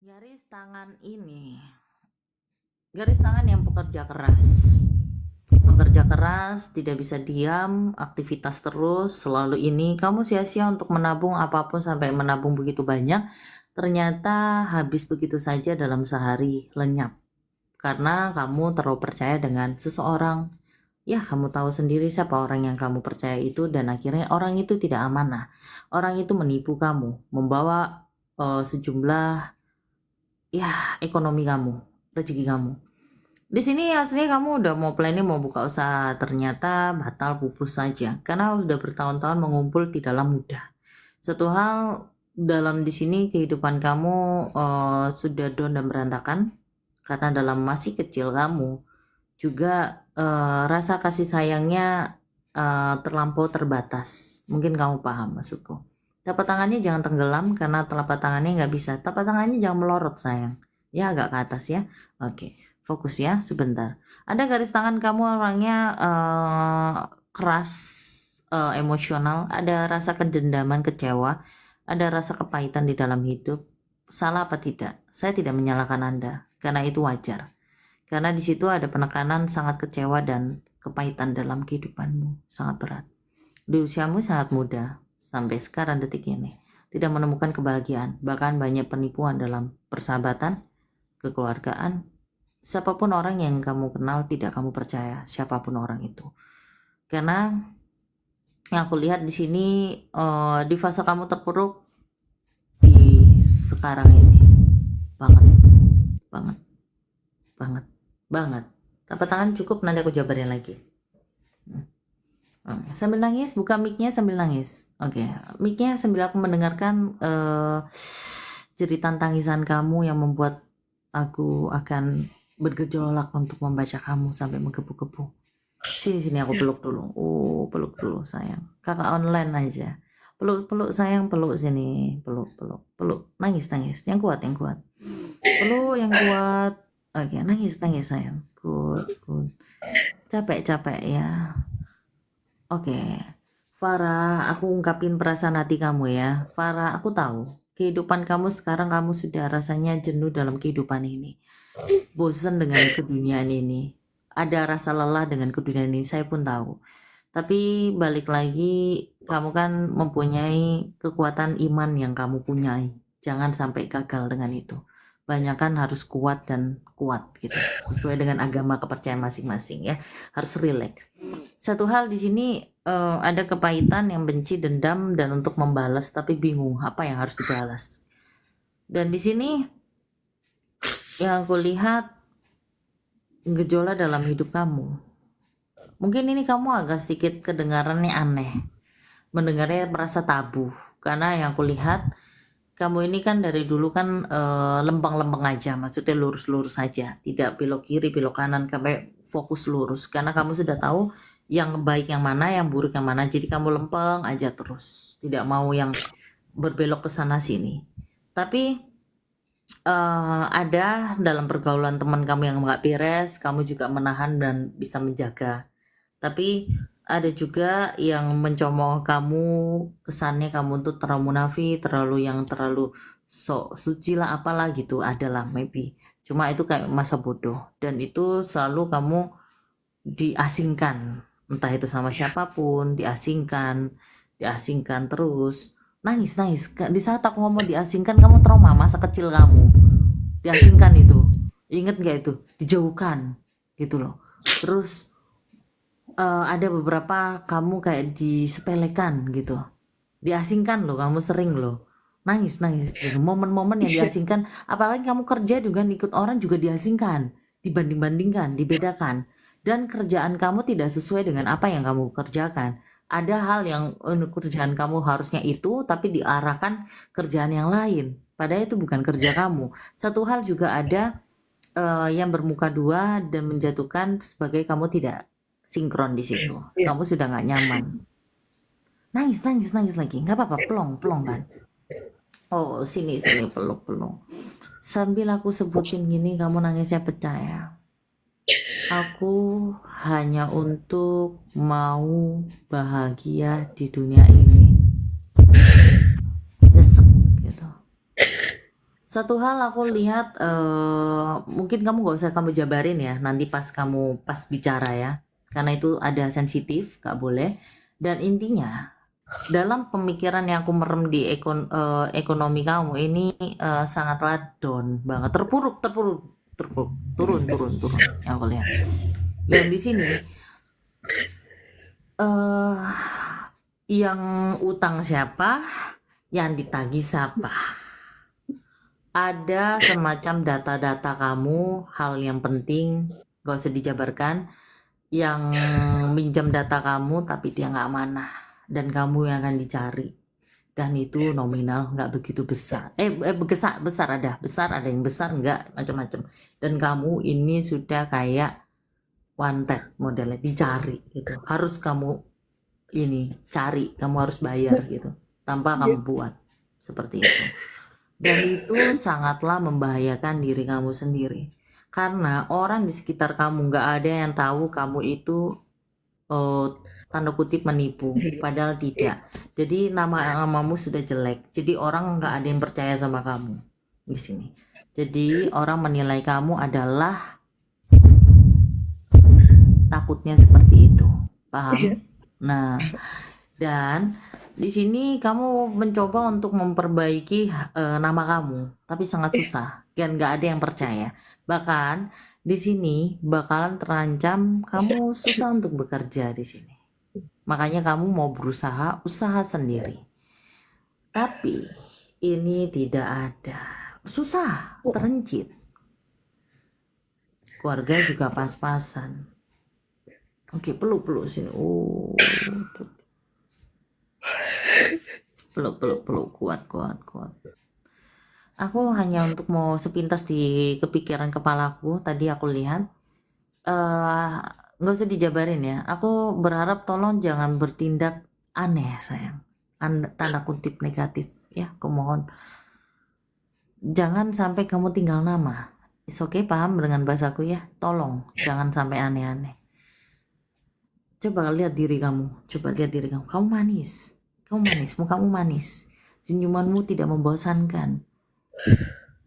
Garis tangan ini, garis tangan yang pekerja keras. Pekerja keras, tidak bisa diam, aktivitas terus, selalu ini. Kamu sia-sia untuk menabung apapun sampai menabung begitu banyak. Ternyata habis begitu saja dalam sehari, lenyap. Karena kamu terlalu percaya dengan seseorang. Ya, kamu tahu sendiri siapa orang yang kamu percaya itu, dan akhirnya orang itu tidak amanah. Orang itu menipu kamu, membawa sejumlah ekonomi kamu, rezeki kamu. Di sini aslinya kamu udah mau planning mau buka usaha, ternyata batal pupus saja karena udah bertahun-tahun mengumpul tidaklah mudah. Satu hal dalam di sini kehidupan kamu sudah down dan berantakan karena dalam masih kecil kamu juga rasa kasih sayangnya terlampau terbatas. Mungkin kamu paham maksudku. Telapak tangannya jangan tenggelam karena telapak tangannya nggak bisa. Telapak tangannya jangan melorot sayang. Ya agak ke atas ya. Oke, fokus ya sebentar. Ada garis tangan kamu orangnya keras, emosional. Ada rasa kedendaman, kecewa. Ada rasa kepahitan di dalam hidup. Salah apa tidak? Saya tidak menyalahkan Anda karena itu wajar. Karena di situ ada penekanan sangat kecewa dan kepahitan dalam kehidupanmu sangat berat. Di usiamu sangat muda, sampai sekarang detik ini, tidak menemukan kebahagiaan, bahkan banyak penipuan dalam persahabatan, kekeluargaan. Siapapun orang yang kamu kenal tidak kamu percaya, siapapun orang itu. Karena yang aku lihat di sini di fase kamu terpuruk di sekarang ini, banget, banget, banget, banget. Telapak tangan cukup, nanti aku jabarin lagi. Sambil nangis, buka mic-nya sambil nangis. Oke, mic-nya sambil aku mendengarkan jeritan tangisan kamu yang membuat aku akan bergejolak untuk membaca kamu sampai menggebu-gebu. Sini aku peluk dulu. Peluk dulu sayang. Kakak online aja. Peluk sayang, peluk sini. Peluk. Nangis. Yang kuat. Peluk yang kuat. Oke, nangis sayang. Good. Capek ya. Oke, Farah, aku ungkapin perasaan hati kamu ya. Farah, aku tahu kehidupan kamu sekarang kamu sudah rasanya jenuh dalam kehidupan ini. Bosan dengan keduniaan ini. Ada rasa lelah dengan keduniaan ini, saya pun tahu. Tapi balik lagi, kamu kan mempunyai kekuatan iman yang kamu punyai. Jangan sampai gagal dengan itu. Banyak kan harus kuat dan kuat gitu, sesuai dengan agama kepercayaan masing-masing ya. Harus relax. Satu hal di sini ada kepahitan yang benci, dendam, dan untuk membalas tapi bingung apa yang harus dibalas. Dan di sini yang aku lihat gejolak dalam hidup kamu. Mungkin ini kamu agak sedikit kedengarannya aneh, mendengarnya merasa tabu karena yang aku lihat kamu ini kan dari dulu kan lempeng-lempeng aja, maksudnya lurus-lurus saja, tidak belok kiri, belok kanan, sampai fokus lurus. Karena kamu sudah tahu yang baik yang mana, yang buruk yang mana, jadi kamu lempeng aja terus, tidak mau yang berbelok ke sana sini. Tapi ada dalam pergaulan teman kamu yang nggak beres, kamu juga menahan dan bisa menjaga. Tapi ada juga yang mencomong kamu, kesannya kamu tuh terlalu munafik, terlalu sok suci lah apalah gitu, adalah maybe. Cuma itu kayak masa bodoh, dan itu selalu kamu diasingkan, entah itu sama siapapun, diasingkan terus. Nangis. Di saat aku ngomong diasingkan, kamu trauma masa kecil kamu. Diasingkan itu. Ingat gak itu? Dijauhkan gitu loh. Terus ada beberapa kamu kayak disepelekan gitu, diasingkan loh, kamu sering loh nangis gitu. Momen-momen yang diasingkan, apalagi kamu kerja juga ikut orang juga diasingkan, dibanding-bandingkan, dibedakan, dan kerjaan kamu tidak sesuai dengan apa yang kamu kerjakan. Ada hal yang kerjaan kamu harusnya itu tapi diarahkan kerjaan yang lain, padahal itu bukan kerja kamu. Satu hal juga ada yang bermuka dua dan menjatuhkan sebagai kamu tidak sinkron di situ. Kamu sudah nggak nyaman. Nangis lagi. Nggak apa-apa, pelong kan. Oh, sini peluk. Sambil aku sebutin gini, kamu nangisnya pecah ya. Aku hanya untuk mau bahagia di dunia ini. Nyesek gitu. Satu hal aku lihat, mungkin kamu gak usah kamu jabarin ya, nanti pas bicara ya, karena itu ada sensitif, gak boleh. Dan intinya, dalam pemikiran yang aku merem di ekonomi kamu ini sangatlah down banget, terpuruk, turun yang aku lihat. Dan di sini eh yang utang siapa, yang ditagih siapa. Ada semacam data-data kamu, hal yang penting, gak usah dijabarkan, yang minjam data kamu tapi dia nggak amanah dan kamu yang akan dicari. Dan itu nominal nggak begitu besar. Besar ada yang besar nggak macam-macam. Dan kamu ini sudah kayak wanted modelnya, dicari gitu. Harus kamu ini cari, kamu harus bayar gitu. Tanpa kamu buat seperti itu. Dan itu sangatlah membahayakan diri kamu sendiri. Karena orang di sekitar kamu nggak ada yang tahu kamu itu tanda kutip menipu, padahal tidak. Jadi namamu sudah jelek. Jadi orang nggak ada yang percaya sama kamu di sini. Jadi orang menilai kamu adalah takutnya seperti itu, paham? Nah, dan di sini kamu mencoba untuk memperbaiki nama kamu, tapi sangat susah dan nggak ada yang percaya. Bahkan di sini bakalan terancam kamu susah untuk bekerja di sini. Makanya kamu mau berusaha usaha sendiri. Tapi ini tidak ada. Susah, terencit. Keluarga juga pas-pasan. Oke, peluk sini. Oh, peluk kuat. Aku hanya untuk mau sepintas di kepikiran kepalaku tadi aku lihat nggak usah dijabarin ya. Aku berharap tolong jangan bertindak aneh sayang, tanda kutip negatif ya, aku mohon. Jangan sampai kamu tinggal nama. It's okay, paham dengan bahasaku ya, tolong jangan sampai aneh-aneh. Coba lihat diri kamu, kamu manis, mukamu manis, senyumanmu tidak membosankan.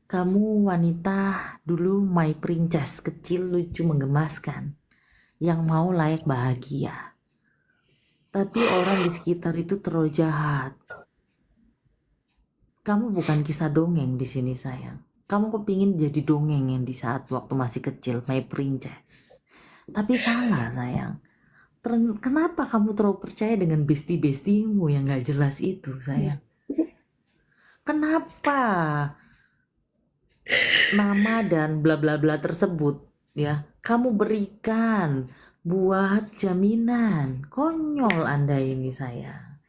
Kamu wanita dulu my princess, kecil, lucu, menggemaskan, yang mau layak bahagia. Tapi orang di sekitar itu terlalu jahat. Kamu bukan kisah dongeng di sini sayang. Kamu kepingin jadi dongeng yang di saat waktu masih kecil, my princess. Tapi salah sayang. Kenapa kamu terlalu percaya dengan bestie-bestiemu yang gak jelas itu sayang? Kenapa nama dan bla bla bla tersebut ya kamu berikan buat jaminan? Konyol Anda ini sayang.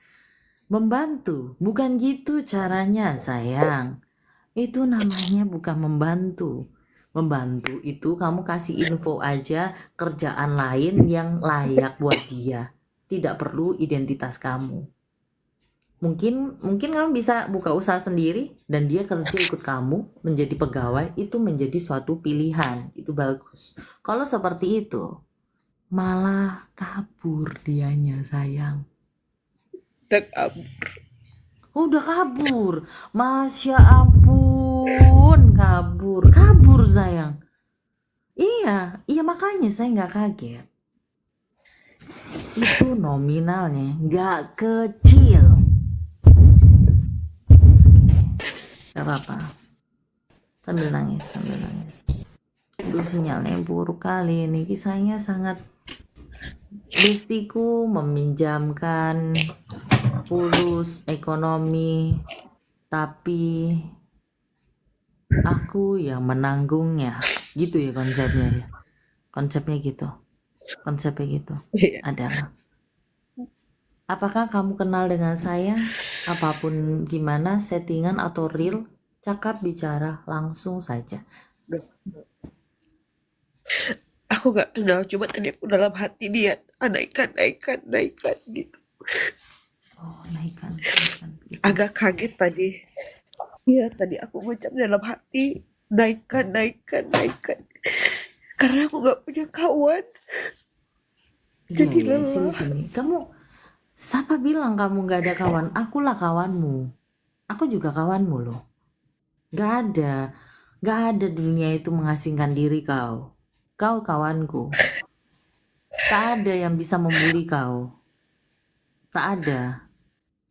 Membantu bukan gitu caranya sayang. Itu namanya bukan membantu. Membantu itu kamu kasih info aja kerjaan lain yang layak buat dia, tidak perlu identitas kamu. Mungkin kamu bisa buka usaha sendiri dan dia kerja ikut kamu menjadi pegawai, itu menjadi suatu pilihan, itu bagus. Kalau seperti itu malah kabur dianya sayang. Udah kabur, masya ampun, kabur sayang. Iya makanya saya nggak kaget. Itu nominalnya nggak kecil. Gak apa-apa, sambil nangis. Aduh, sinyalnya buruk kali ini. Kisahnya sangat. Bestiku meminjamkan fulus ekonomi, tapi aku yang menanggungnya. Gitu ya konsepnya gitu. Adalah, apakah kamu kenal dengan saya? Apapun gimana settingan atau real, cakap bicara langsung saja. Aku gak kenal, cuma tadi aku dalam hati dia naikkan gitu. Oh, naikkan gitu. Agak kaget tadi. Iya, tadi aku ngucap dalam hati naikkan. Karena aku gak punya kawan. Jadi sini. Kamu, siapa bilang kamu gak ada kawan? Akulah kawanmu. Aku juga kawanmu loh. Gak ada. Gak ada di dunia itu mengasingkan diri kau. Kau kawanku. Tak ada yang bisa membuli kau. Tak ada.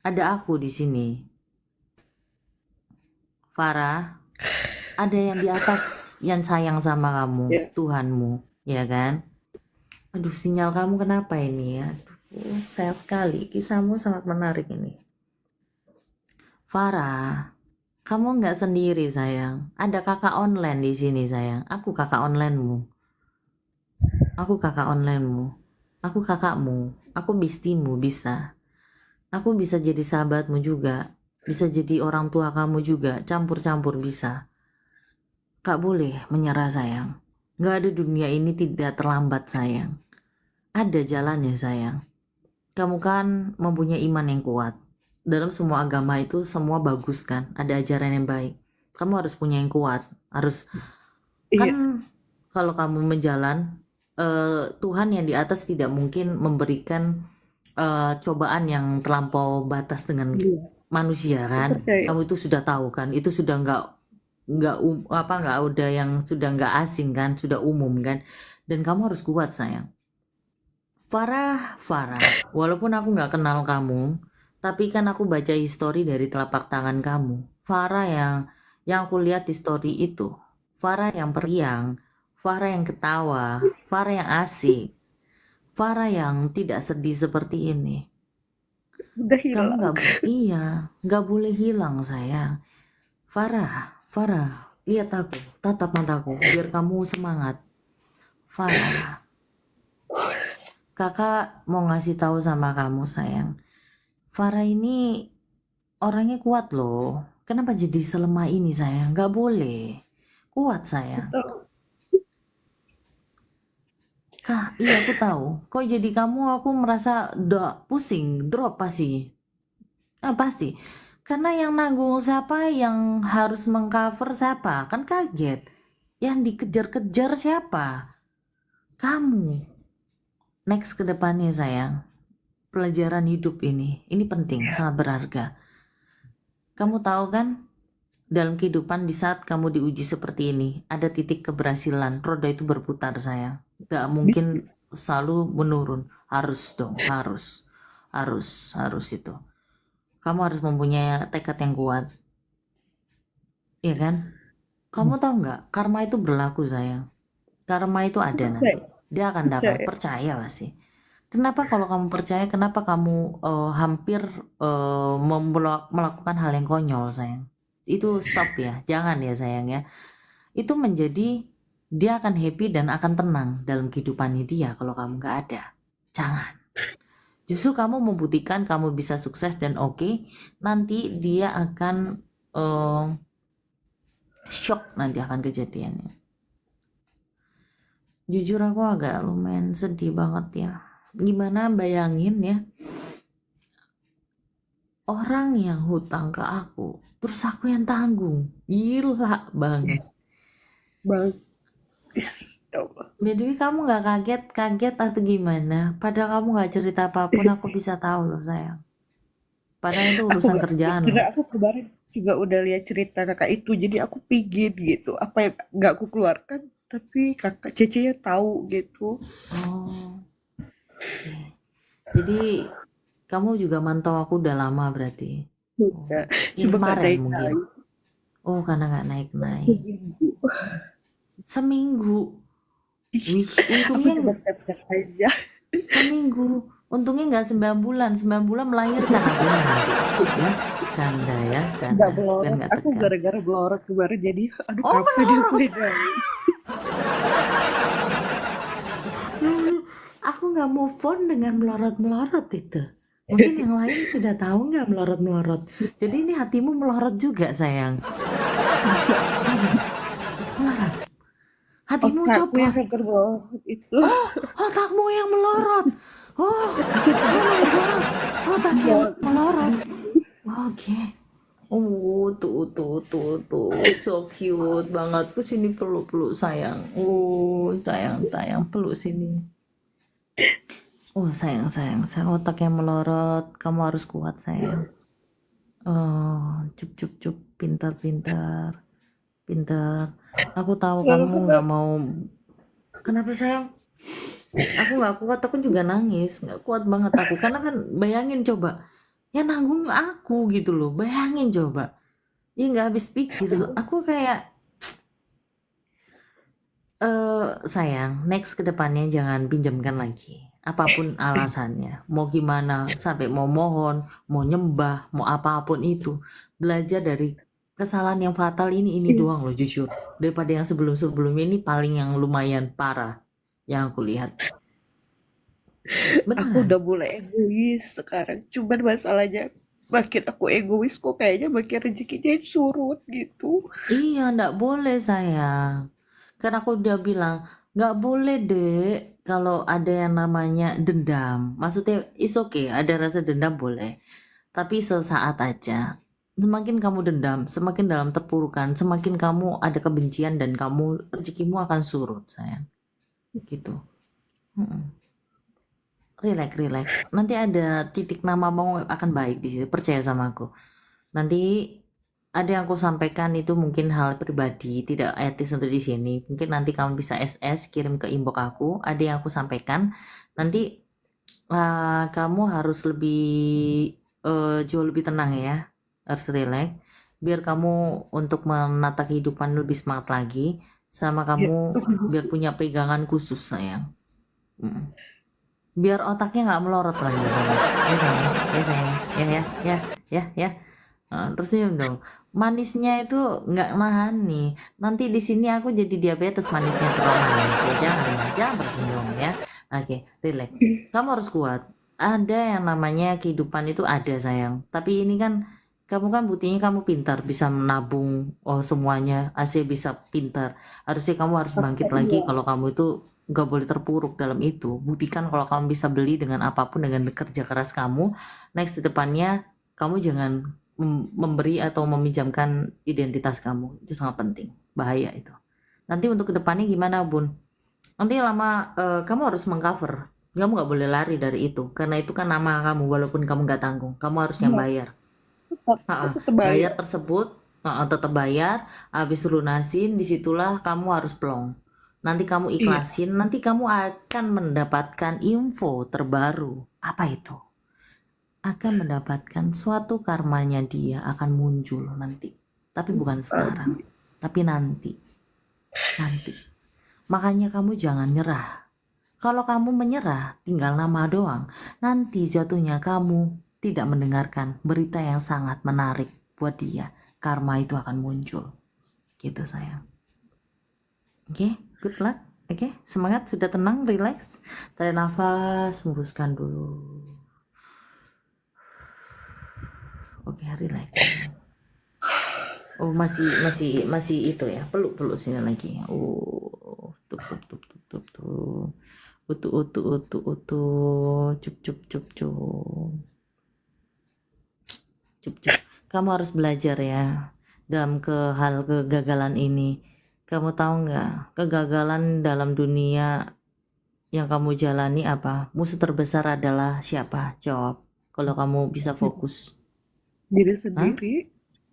Ada aku di sini. Farah, ada yang di atas yang sayang sama kamu, Ya, Tuhanmu, ya kan? Aduh, sinyal kamu kenapa ini ya? Aduh, sayang sekali. Kisahmu sangat menarik ini. Farah, kamu nggak sendiri sayang. Ada kakak online di sini sayang. Aku kakak onlinemu. Aku kakak onlinemu. Aku kakakmu. Aku bistimu bisa. Aku bisa jadi sahabatmu juga. Bisa jadi orang tua kamu juga. Campur-campur bisa. Kak boleh menyerah sayang. Nggak ada dunia ini tidak terlambat sayang. Ada jalannya sayang. Kamu kan mempunyai iman yang kuat. Dalam semua agama itu semua bagus kan. Ada ajaran yang baik. Kamu harus punya yang kuat. Harus iya, kan kalau kamu menjalan Tuhan yang di atas tidak mungkin memberikan cobaan yang terlampau batas dengan iya. manusia Aku kan. percaya. Kamu itu sudah tahu kan. Itu sudah nggak udah yang sudah nggak asing kan. Sudah umum kan. Dan kamu harus kuat sayang. Farah, walaupun aku nggak kenal kamu, tapi kan aku baca histori dari telapak tangan kamu. Farah yang aku lihat di story itu, Farah yang periang, Farah yang ketawa, Farah yang asik, Farah yang tidak sedih seperti ini. Udah Kamu hilang. iya, nggak boleh hilang sayang. Farah, lihat aku, tatap mataku, biar kamu semangat. Farah, kakak mau ngasih tahu sama kamu sayang. Farah ini orangnya kuat loh. Kenapa jadi selemah ini sayang? Gak boleh. Kuat sayang. Betul. Kak, iya aku tahu. Kok jadi kamu aku merasa pusing, drop pasti. Ah, pasti. Karena yang nanggung siapa, yang harus mengcover siapa? Kan kaget. Yang dikejar-kejar siapa? Kamu. Next ke depannya sayang. Pelajaran hidup ini penting, sangat berharga. Kamu tahu kan, dalam kehidupan di saat kamu diuji seperti ini, ada titik keberhasilan. Roda itu berputar, sayang. Gak mungkin Bisa. selalu menurun. Harus dong, harus. Harus itu. Kamu harus mempunyai tekad yang kuat. Iya kan? Kamu tahu nggak, karma itu berlaku, sayang. Karma itu Aku ada nanti. percaya. Dia akan dapat, Percaya. percaya pasti. Kenapa kalau kamu percaya, kenapa kamu hampir melakukan hal yang konyol, sayang? Itu stop ya, jangan ya sayang ya. Itu menjadi dia akan happy dan akan tenang dalam kehidupannya dia kalau kamu nggak ada. Jangan. Justru kamu membuktikan kamu bisa sukses dan oke, nanti dia akan eh, shock nanti akan kejadiannya. Jujur aku agak lumayan sedih banget ya. Gimana bayangin ya, orang yang hutang ke aku, terus aku yang tanggung. Gila banget. Bang. Tahu. By the way, kamu nggak kaget atau gimana? Padahal kamu nggak cerita apapun, aku bisa tahu loh sayang. Padahal itu Aku urusan gak kaget kerjaan karena loh. aku kemarin juga udah lihat cerita kakak itu, jadi aku pingin gitu apa yang nggak aku keluarkan, tapi kakak Cece ya tahu gitu. Oh, oke. Jadi kamu juga mantau aku udah lama berarti. Oh, Udah, yang cuma nggak kemarin naik mungkin. naik Oh, karena nggak naik-naik. seminggu. Seminggu. Wih, Aku untungnya cuma tap-tap aja. seminggu. Untungnya nggak 9 bulan. 9 bulan melahirkan aku nanti. Ya, ganda ya, Nggak ganda. Biar melorot, nggak aku tegang. gara-gara melorot kemarin jadi aduh Oh, capek deh aku melorot. ini. Aku nggak move on dengan melorot-melorot itu. Mungkin yang lain sudah tahu nggak melorot-melorot. Jadi ini hatimu melorot juga sayang. Melorot. Hatimu Otakku yang copot. hampir melorot itu. Oh, otakmu yang melorot. Oh, oh my god. Otaknya Iya, melorot. Oke. Tuh, so cute banget. Kesini peluk-peluk sayang. Sayang, sayang, peluk sini. Sayang, otaknya melorot. Kamu harus kuat, sayang. Oh, cup, pintar. pinter. Aku tahu Lalu kamu nggak kenapa? mau. Kenapa sayang? Aku nggak kuat, aku juga nangis. Nggak kuat banget aku. Karena kan bayangin coba. Ya nanggung aku gitu loh. Bayangin coba. Ya nggak habis pikir. Aku kayak, sayang, next ke depannya jangan pinjamkan lagi. Apapun alasannya. Mau gimana, sampai mau mohon, mau nyembah, mau apapun itu. Belajar dari kesalahan yang fatal ini doang loh jujur. Daripada yang sebelum-sebelumnya ini paling yang lumayan parah yang aku lihat. Aku Beneran. udah mulai egois sekarang. Cuman masalahnya makin aku egois kok kayaknya makin rezekinya surut gitu. Iya, ndak boleh sayang. Kan aku udah bilang, nggak boleh dek kalau ada yang namanya dendam. Maksudnya, is okay, ada rasa dendam boleh. Tapi sesaat aja. Semakin kamu dendam, semakin dalam terpurukan, semakin kamu ada kebencian dan kamu rezekimu akan surut, sayang. Gitu. Mm-mm. Relax, relax. Nanti ada titik namamu akan baik di situ. Percaya sama aku. Nanti ada yang aku sampaikan itu mungkin hal pribadi, tidak etis untuk di sini. Mungkin nanti kamu bisa SS kirim ke inbox aku. Ada yang aku sampaikan. Nanti kamu harus lebih jauh lebih tenang ya, harus relax. Biar kamu untuk menata kehidupan lebih semangat lagi, sama Ya, kamu biar punya pegangan khusus sayang. Mm. Biar otaknya nggak melorot lagi kamu. Ya sayang, ya sayang, ya ya ya ya ya. Tersenyum dong. Manisnya itu nggak nahan nih. Nanti di sini aku jadi diabetes manisnya terlalu manis. Ya jangan, jangan tersenyum ya. Oke, relax. Kamu harus kuat. Ada yang namanya kehidupan itu ada sayang. Tapi ini kan kamu kan buktinya kamu pintar, bisa menabung oh semuanya, Asia bisa pintar. Harusnya kamu harus bangkit lagi iya. kalau kamu itu nggak boleh terpuruk dalam itu. Buktikan kalau kamu bisa beli dengan apapun dengan kerja keras kamu. Next di depannya kamu jangan memberi atau meminjamkan identitas kamu. Itu sangat penting. Bahaya itu. Nanti untuk kedepannya gimana, Bun? Nanti lama kamu harus mengcover. Kamu nggak boleh lari dari itu. Karena itu kan nama kamu, walaupun kamu nggak tanggung. Kamu harus yang Iya, bayar. aku Ha-ha. tetap Bayar bayar. tersebut, tetap bayar. Habis lunasin, disitulah kamu harus plong. Nanti kamu Iya. ikhlasin, nanti kamu akan mendapatkan info terbaru. Apa itu? Akan mendapatkan suatu karmanya dia akan muncul nanti. Tapi bukan sekarang, Abi. tapi nanti. Nanti. Makanya kamu jangan nyerah. Kalau kamu menyerah, tinggal nama doang. Nanti jatuhnya kamu tidak mendengarkan berita yang sangat menarik buat dia. Karma itu akan muncul. Gitu sayang. Oke, good luck. Oke, semangat, sudah tenang, relax. Tarik nafas, hembuskan dulu. Oke, relax sayang. Oh, masih itu ya. Peluk-peluk sini lagi. Oh, tup tup tup tup tup tup. Utu utu utu utu. Cup cup cup cup. Cup cup. Kamu harus belajar ya dalam hal kegagalan ini. Kamu tahu nggak? Kegagalan dalam dunia yang kamu jalani apa? Musuh terbesar adalah siapa? Jawab. Kalau kamu bisa fokus. Diri Hah? sendiri.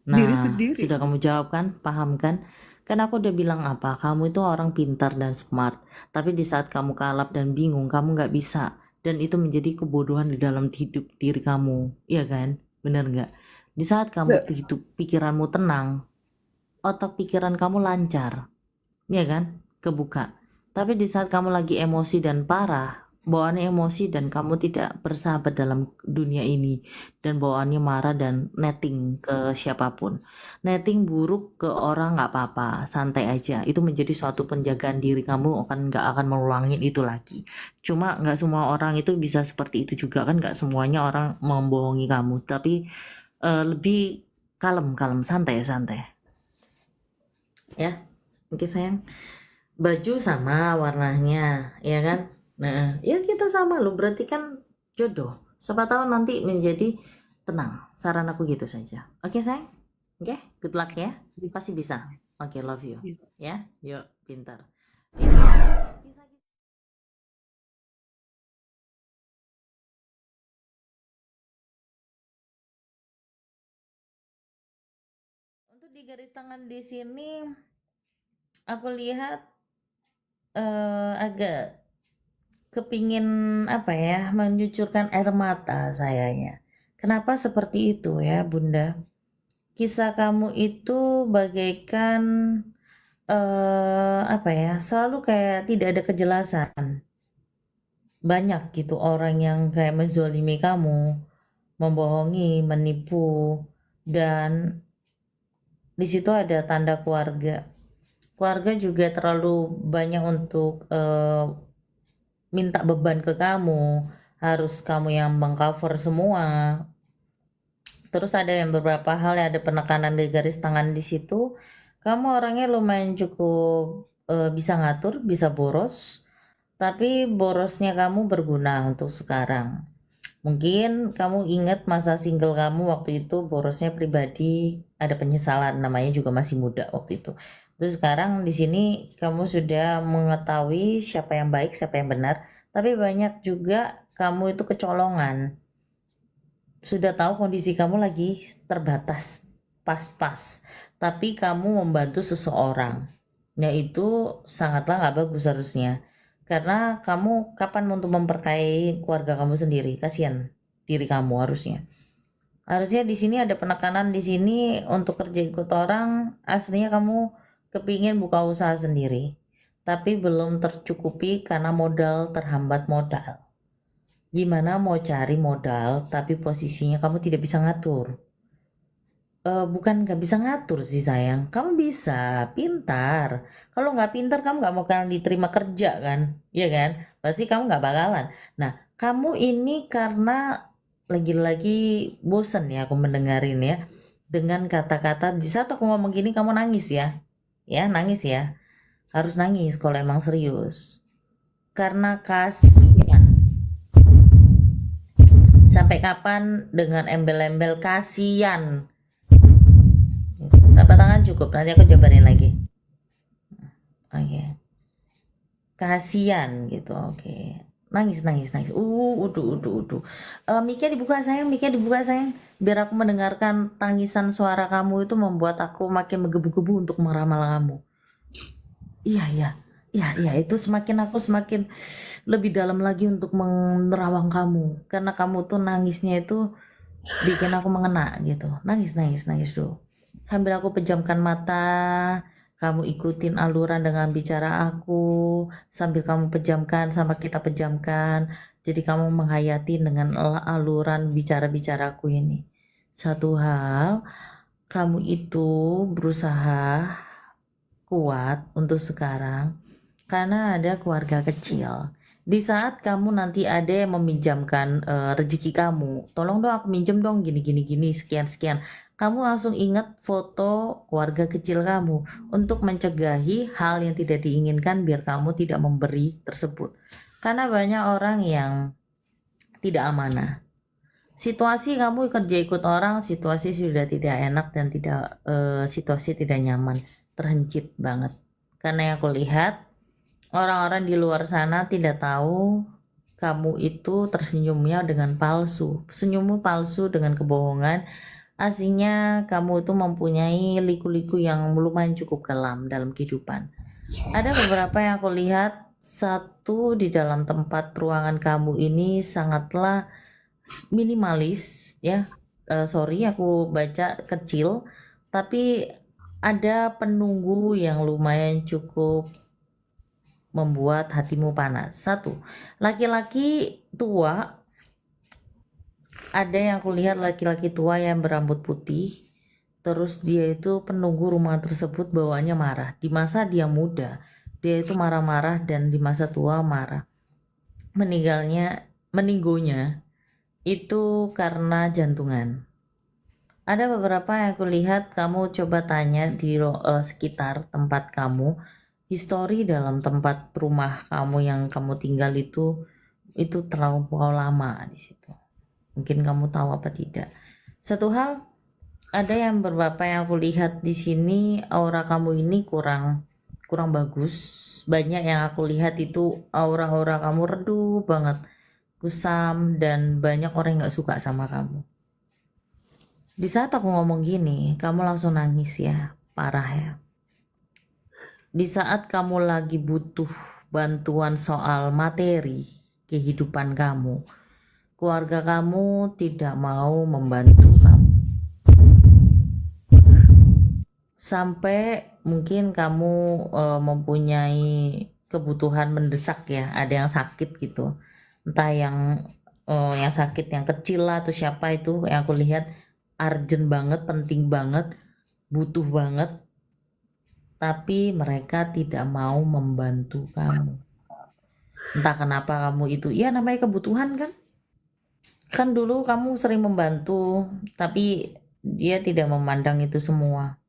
Diri Nah, sendiri. sudah kamu jawab kan? Paham kan? Kan aku udah bilang apa? Kamu itu orang pintar dan smart. Tapi di saat kamu kalap dan bingung, kamu nggak bisa. Dan itu menjadi kebodohan di dalam hidup diri kamu. Iya kan? Bener nggak? Di saat kamu Nggak, hidup pikiranmu tenang, otak pikiran kamu lancar. Iya kan? Kebuka. Tapi di saat kamu lagi emosi dan parah, bawaannya emosi dan kamu tidak bersahabat dalam dunia ini dan bawaannya marah dan netting ke siapapun. Netting buruk ke orang nggak apa-apa, santai aja. Itu menjadi suatu penjagaan diri kamu akan nggak akan melulangin itu lagi. Cuma nggak semua orang itu bisa seperti itu juga kan nggak semuanya orang membohongi kamu. Tapi lebih kalem, kalem, santai, santai. Ya, oke sayang. Baju sama warnanya, ya kan? Nah, ya kita sama loh, berarti kan jodoh. Siapa tahu nanti menjadi tenang. Saran aku gitu saja. Oke, sayang? Oke, good luck ya. Pasti bisa. Oke, love you. Ya, yuk, pintar. Bisa untuk di garis tangan di sini aku lihat agak kepingin apa ya, mencucurkan air mata sayanya. Kenapa seperti itu ya, Bunda? Kisah kamu itu bagaikan apa ya, selalu kayak tidak ada kejelasan. Banyak gitu orang yang kayak menzolimi kamu, membohongi, menipu, dan di situ ada tanda keluarga. Keluarga juga terlalu banyak untuk minta beban ke kamu, harus kamu yang mengcover semua. Terus ada yang beberapa hal yang ada penekanan di garis tangan di situ. Kamu orangnya lumayan cukup bisa ngatur, bisa boros, tapi borosnya kamu berguna untuk sekarang. Mungkin kamu ingat masa single kamu waktu itu borosnya pribadi, ada penyesalan, namanya juga masih muda waktu itu. Terus sekarang di sini kamu sudah mengetahui siapa yang baik, siapa yang benar, tapi banyak juga kamu itu kecolongan. Sudah tahu kondisi kamu lagi terbatas, pas-pas, tapi kamu membantu seseorang, yaitu sangatlah nggak bagus harusnya. Karena kamu kapan untuk memperkaya keluarga kamu sendiri? Kasihan diri kamu harusnya. Harusnya di sini ada penekanan di sini untuk kerja ikut orang. Aslinya kamu kepingin buka usaha sendiri, tapi belum tercukupi karena modal, terhambat modal. Gimana mau cari modal tapi posisinya kamu tidak bisa ngatur? Bukan nggak bisa ngatur sih sayang, kamu bisa, pintar. Kalau nggak pintar kamu nggak bakalan diterima kerja kan, ya kan? Pasti kamu nggak bakalan. Nah, kamu ini karena lagi-lagi bosen ya aku mendengarin ya, dengan kata-kata di saat aku ngomong gini kamu nangis ya nangis ya, harus nangis kalau emang serius. Karena kasihan. Sampai kapan dengan embel-embel kasihan? Tepuk tangan cukup, nanti aku jabarin lagi. Oke. Kasihan gitu, oke. Nangis. Uduh. Mic-nya dibuka sayang, biar aku mendengarkan tangisan suara kamu itu membuat aku makin menggebu-gebu untuk meramal kamu. Iya, itu aku semakin lebih dalam lagi untuk menerawang kamu. Karena kamu tuh nangisnya itu bikin aku mengena gitu. Nangis tuh. Sambil aku pejamkan mata, kamu ikutin aluran dengan bicara aku, sambil kamu pejamkan sama kita pejamkan. Jadi kamu menghayati dengan aluran bicara-bicaraku ini. Satu hal, kamu itu berusaha kuat untuk sekarang karena ada keluarga kecil. Di saat kamu nanti ada yang meminjamkan rezeki kamu, tolong dong aku minjem dong gini sekian. Kamu langsung ingat foto keluarga kecil kamu untuk mencegahi hal yang tidak diinginkan biar kamu tidak memberi tersebut. Karena banyak orang yang tidak amanah. Situasi kamu kerja ikut orang, situasi sudah tidak enak dan situasi tidak nyaman, terhencit banget. Karena yang aku lihat orang-orang di luar sana tidak tahu kamu itu tersenyumnya dengan palsu. Senyummu palsu dengan kebohongan. Aslinya kamu itu mempunyai liku-liku yang lumayan cukup kelam dalam kehidupan. Ada beberapa yang aku lihat, satu di dalam tempat ruangan kamu ini sangatlah minimalis ya. Sorry aku baca kecil, tapi ada penunggu yang lumayan cukup membuat hatimu panas. Satu, laki-laki tua. Ada yang kulihat laki-laki tua yang berambut putih. Terus dia itu penunggu rumah tersebut bawaannya marah. Di masa dia muda, dia itu marah-marah dan di masa tua marah. Meninggonya itu karena jantungan. Ada beberapa yang aku lihat kamu coba tanya di sekitar tempat kamu, histori dalam tempat rumah kamu yang kamu tinggal itu terlalu lama di situ. Mungkin kamu tahu apa tidak. Satu hal, ada yang beberapa yang aku lihat di sini, aura kamu ini kurang bagus. Banyak yang aku lihat itu aura-aura kamu redup banget, kusam, dan banyak orang yang gak suka sama kamu. Di saat aku ngomong gini, kamu langsung nangis ya, parah ya. Di saat kamu lagi butuh bantuan soal materi kehidupan kamu, keluarga kamu tidak mau membantu kamu. Sampai mungkin kamu mempunyai kebutuhan mendesak ya, ada yang sakit gitu. Entah yang sakit yang kecil lah atau siapa itu yang aku lihat urgent banget, penting banget, butuh banget, tapi mereka tidak mau membantu kamu. Entah kenapa kamu itu, ya namanya kebutuhan kan. Kan dulu kamu sering membantu, tapi dia tidak memandang itu semua.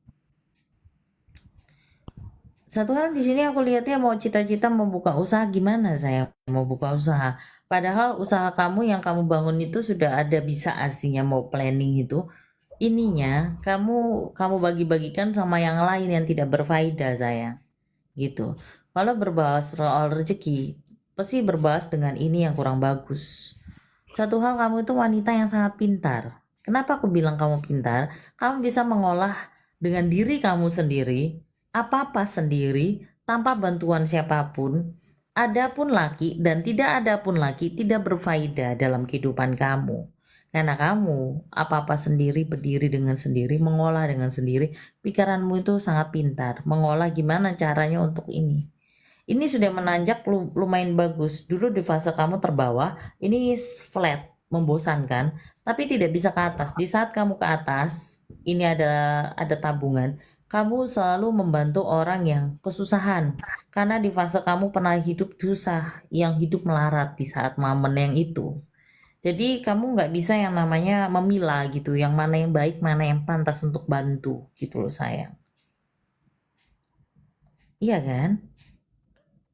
Satu hal di sini aku lihatnya mau cita-cita mau buka usaha gimana saya mau buka usaha. Padahal usaha kamu yang kamu bangun itu sudah ada bisa aslinya mau planning itu. Ininya kamu bagi-bagikan sama yang lain yang tidak berfaedah saya. Gitu. Kalau berbahas soal rezeki, pasti berbahas dengan ini yang kurang bagus. Satu hal kamu itu wanita yang sangat pintar. Kenapa aku bilang kamu pintar? Kamu bisa mengolah dengan diri kamu sendiri, apa-apa sendiri, tanpa bantuan siapapun. Ada pun laki dan tidak ada pun laki tidak berfaedah dalam kehidupan kamu. Karena kamu apa-apa sendiri, berdiri dengan sendiri, mengolah dengan sendiri. Pikiranmu itu sangat pintar. Mengolah gimana caranya untuk ini. Ini sudah menanjak lumayan bagus. Dulu di fase kamu terbawah, ini flat, membosankan, tapi tidak bisa ke atas. Di saat kamu ke atas, ini ada tabungan. Kamu selalu membantu orang yang kesusahan. Karena di fase kamu pernah hidup susah, yang hidup melarat di saat momen yang itu. Jadi kamu nggak bisa yang namanya memilah gitu, yang mana yang baik, mana yang pantas untuk bantu gitu loh sayang. Iya kan?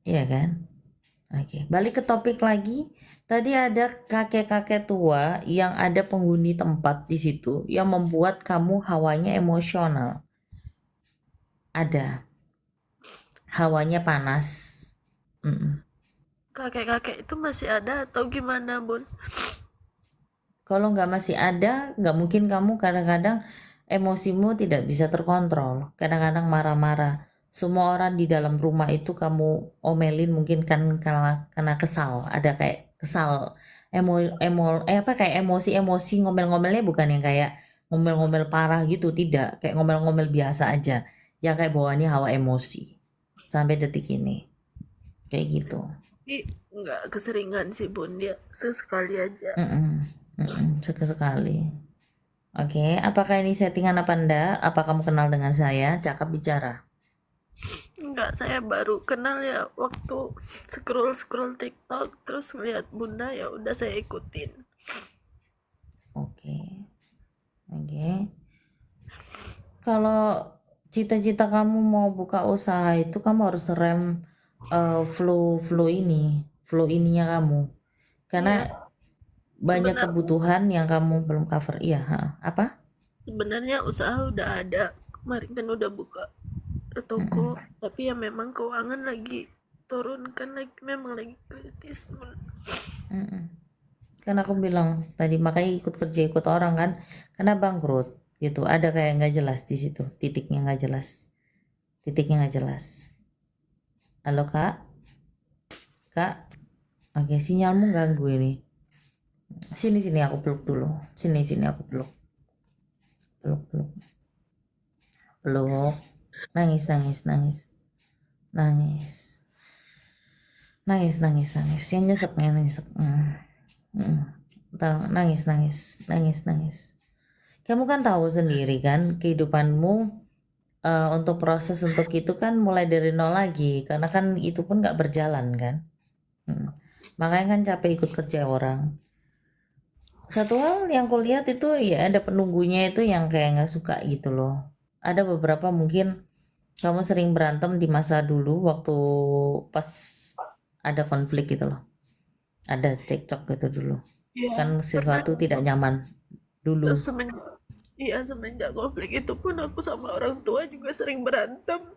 Iya kan? Oke, balik ke topik lagi. Tadi ada kakek-kakek tua yang ada penghuni tempat di situ yang membuat kamu hawanya emosional. Ada, hawanya panas. Mm-mm. Kakek-kakek itu masih ada atau gimana, Bun? Kalau nggak masih ada, nggak mungkin kamu kadang-kadang emosimu tidak bisa terkontrol. Kadang-kadang marah-marah. Semua orang di dalam rumah itu kamu omelin mungkin kan karena kesal. Ada kayak kesal, apa kayak emosi-emosi ngomel-ngomelnya bukan yang kayak ngomel-ngomel parah gitu, tidak. Kayak ngomel-ngomel biasa aja. Yang kayak bawaannya hawa emosi. Sampai detik ini. Kayak gitu. Tapi nggak keseringan sih, Bun. Dia sesekali aja. Mm-mm. Mm-mm. Sekali. Oke, apakah ini settingan apa enggak? Apa kamu kenal dengan saya? Cakap bicara. Nggak, saya baru kenal ya waktu scroll-scroll TikTok terus ngeliat Bunda, ya udah saya ikutin. Oke, oke. Kalau cita-cita kamu mau buka usaha itu kamu harus rem flow flow ininya kamu. Karena Iya, banyak sebenarnya kebutuhan yang kamu belum cover. Iya, apa? sebenarnya usaha udah ada. Kemarin kan udah buka toko, Mm-mm, tapi ya memang keuangan lagi turun kan, lagi memang lagi kritis, Bun. mm-mm. Kan aku bilang tadi makanya ikut kerja ikut orang kan, karena bangkrut gitu. Ada kayak nggak jelas di situ, titiknya nggak jelas, titiknya nggak jelas. Halo kak, kak, oke sinyalmu ganggu ini. Sini sini aku peluk dulu, sini sini aku peluk, peluk peluk, peluk. Nangis nangis nangis nangis nangis nangis nangis. Yang nyesek yang nyesek. Nangis nangis nangis nangis. Kamu kan tahu sendiri kan kehidupanmu untuk proses untuk itu kan mulai dari nol lagi karena kan itu pun nggak berjalan kan. Mm. Makanya kan capek ikut kerja orang. Satu hal yang kulihat itu ya ada penunggunya itu yang kayak nggak suka gitu loh. Ada beberapa mungkin kamu sering berantem di masa dulu waktu pas ada konflik gitu loh. Ada cekcok gitu dulu. Iya, Kan pernah. sesuatu tidak nyaman dulu. Terus iya, semenjak konflik itu pun aku sama orang tua juga sering berantem.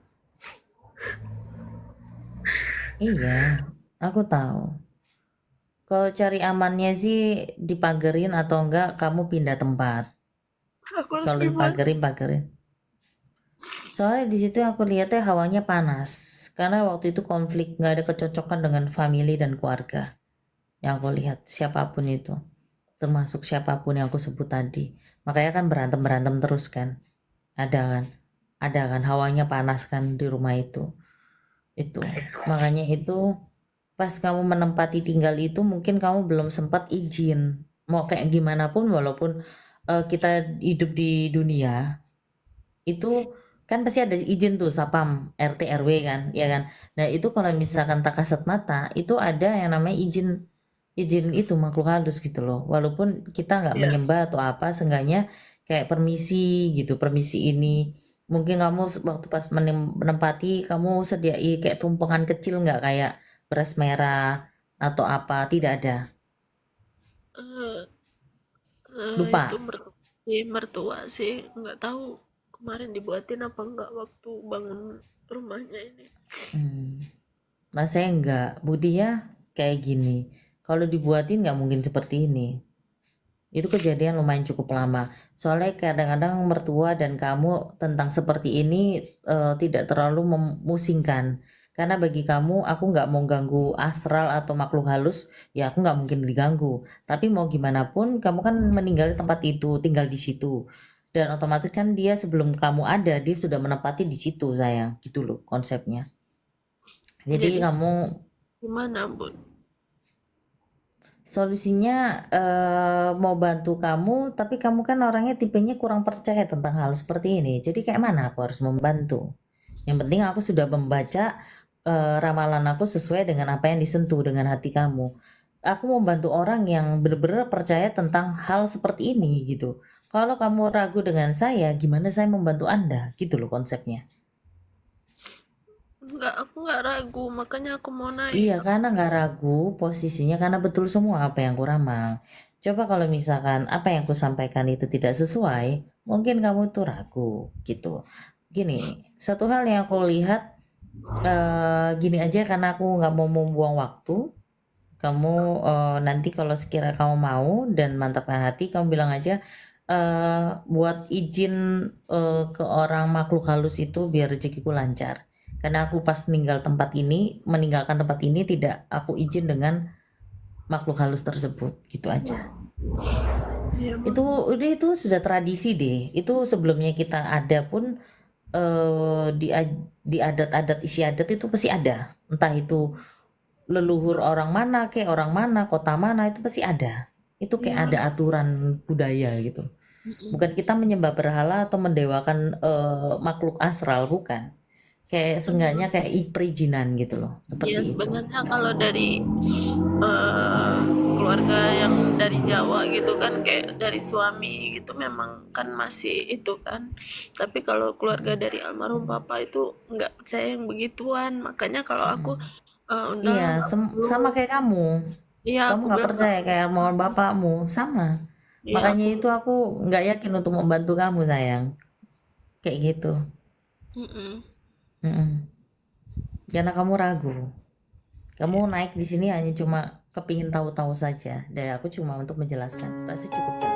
Iya, aku tahu. Kalau cari amannya sih dipagerin atau enggak kamu pindah tempat. Aku harus Kalau gimana? dipagerin. Soalnya di situ aku lihatnya hawanya panas. Karena waktu itu konflik, nggak ada kecocokan dengan family dan keluarga. Yang aku lihat siapapun itu, termasuk siapapun yang aku sebut tadi. Makanya kan berantem terus kan. Ada kan, ada kan hawanya panas kan di rumah itu. Makanya itu pas kamu menempati tinggal itu mungkin kamu belum sempat izin. Mau kayak gimana pun walaupun kita hidup di dunia itu kan pasti ada izin tuh Sapam RT RW kan, ya kan. Nah itu kalau misalkan tak kasat mata itu ada yang namanya izin izin itu makhluk halus gitu loh. Walaupun kita nggak Ya, menyembah atau apa, seenggaknya kayak permisi gitu, permisi ini. Mungkin kamu waktu pas menempati kamu sediai kayak tumpengan kecil nggak kayak beras merah atau apa, tidak ada. eh, itu Lupa. mertua sih, nggak tahu kemarin dibuatin apa enggak waktu bangun rumahnya ini. Hmm. Nah saya nggak, Budi ya kayak gini. Kalau dibuatin nggak mungkin seperti ini. Itu kejadian lumayan cukup lama. Soalnya kadang-kadang mertua dan kamu tentang seperti ini tidak terlalu memusingkan. Karena bagi kamu, aku nggak mau ganggu astral atau makhluk halus, ya aku nggak mungkin diganggu. Tapi mau gimana pun, kamu kan meninggal di tempat itu, tinggal di situ. Dan otomatis kan dia sebelum kamu ada, dia sudah menempati di situ, sayang. Gitu loh konsepnya. Jadi Jadi kamu gimana, Bun? solusinya mau bantu kamu, tapi kamu kan orangnya tipenya kurang percaya tentang hal seperti ini. Jadi kayak mana aku harus membantu? Yang penting aku sudah membaca ramalan aku sesuai dengan apa yang disentuh dengan hati kamu. Aku mau bantu orang yang benar-benar percaya tentang hal seperti ini gitu. Kalau kamu ragu dengan saya, gimana saya membantu Anda? Gitu loh konsepnya. Enggak, aku nggak ragu, makanya aku mau naik. Iya, karena nggak ragu posisinya karena betul semua apa yang ku ramal. Coba kalau misalkan apa yang ku sampaikan itu tidak sesuai, mungkin kamu tuh ragu gitu. Gini, satu hal yang aku lihat gini aja karena aku nggak mau membuang waktu. Kamu nanti kalau sekira kamu mau dan mantapkan hati, kamu bilang aja buat izin ke orang makhluk halus itu biar rezekiku lancar. Karena aku pas meninggalkan tempat ini tidak aku izin dengan makhluk halus tersebut, gitu aja. Iya, Bun. Itu sudah tradisi deh. Itu sebelumnya kita ada pun di di adat-adat istiadat itu pasti ada. Entah itu leluhur orang mana, kayak orang mana, kota mana itu pasti ada. Itu kayak Iya, ada aturan budaya gitu. mm-mm. Bukan kita menyembah berhala atau mendewakan makhluk astral, bukan. Kayak seenggaknya kayak perizinan gitu loh, Iya, seperti itu. sebenarnya kalau dari eh, keluarga yang dari Jawa gitu kan, kayak dari suami gitu memang kan masih itu kan. Tapi kalau keluarga Mm-mm, dari almarhum papa itu nggak percaya yang begituan. Makanya kalau aku mm-mm. udah Iya, nggak perlu. sama kayak kamu. Iya, Kamu aku nggak bilang nggak. percaya kayak mohon bapakmu, sama. Iya, Makanya aku. itu aku nggak yakin untuk membantu kamu sayang, kayak gitu. Mm-mm. Mm-mm. Karena kamu ragu. Kamu naik di sini hanya cuma kepingin tahu-tahu saja. Dan aku cuma untuk menjelaskan. Rasa cukup jelas.